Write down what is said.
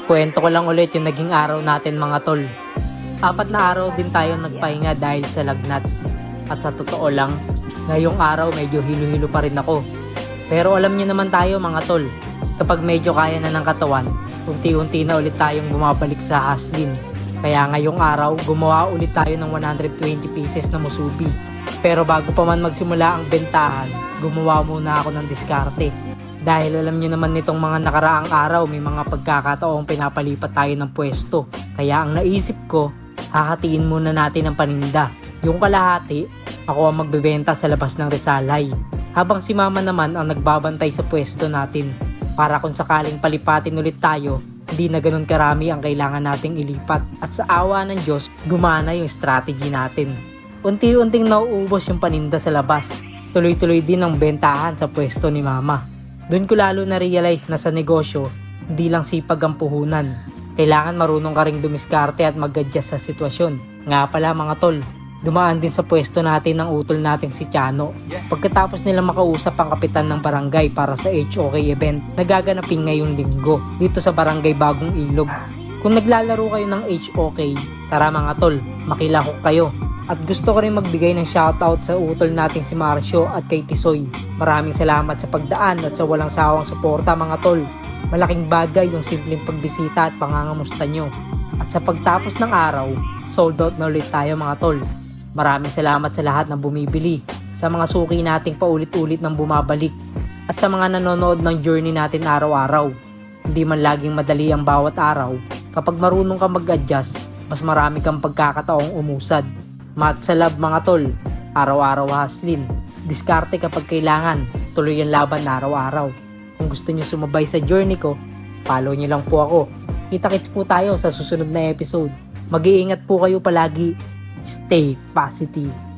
Kwento ko lang ulit yung naging araw natin mga tol. 4 na araw din tayo nagpahinga dahil sa lagnat. At sa totoo lang, ngayong araw medyo hilo-hilo pa rin ako. Pero alam niyo naman tayo mga tol, kapag medyo kaya na ng katawan, unti-unti na ulit tayong bumabalik sa haslin. Kaya ngayong araw, gumawa ulit tayo ng 120 pieces na musubi. Pero bago pa man magsimula ang bentahan, gumawa muna ako ng diskarte. Dahil alam niyo naman nitong mga nakaraang araw, may mga pagkakataong pinapalipat tayo ng pwesto. Kaya ang naisip ko, hahatiin muna natin ang paninda. Yung kalahati, ako ang magbebenta sa labas ng Resalay. Habang si mama naman ang nagbabantay sa pwesto natin. Para kung sakaling palipatin ulit tayo, hindi na ganun karami ang kailangan nating ilipat. At sa awa ng Diyos, gumana yung strategy natin. Unti-unting nauubos yung paninda sa labas. Tuloy-tuloy din ang bentahan sa pwesto ni mama. Doon ko lalo na-realize na sa negosyo, hindi lang sipag ang puhunan. Kailangan marunong ka ring dumiskarte at mag-adjust sa sitwasyon. Nga pala mga tol, dumaan din sa pwesto natin ang utol nating si Chano. Pagkatapos nila makausap ang kapitan ng barangay para sa HOK event na gaganapin ngayong linggo dito sa barangay Bagong Ilog. Kung naglalaro kayo ng HOK, tara mga tol, makilahok kayo. At gusto ko rin magbigay ng shoutout sa utol nating si Marcio at kay Tisoy. Maraming salamat sa pagdaan at sa walang sawang suporta mga tol. Malaking bagay yung simpleng pagbisita at pangangamusta nyo. At sa pagtapos ng araw, sold out na ulit tayo mga tol. Maraming salamat sa lahat ng bumibili, sa mga suki nating paulit-ulit ng bumabalik, at sa mga nanonood ng journey natin araw-araw. Hindi man laging madali ang bawat araw, kapag marunong ka mag-adjust, mas marami kang pagkakataong umusad. Mat sa love mga tol, araw-araw haslin, diskarte kapag kailangan, tuloy ang laban araw-araw. Kung gusto niyo sumabay sa journey ko, follow niyo lang po ako. Kita-kits po tayo sa susunod na episode. Mag-iingat po kayo palagi. Stay positive.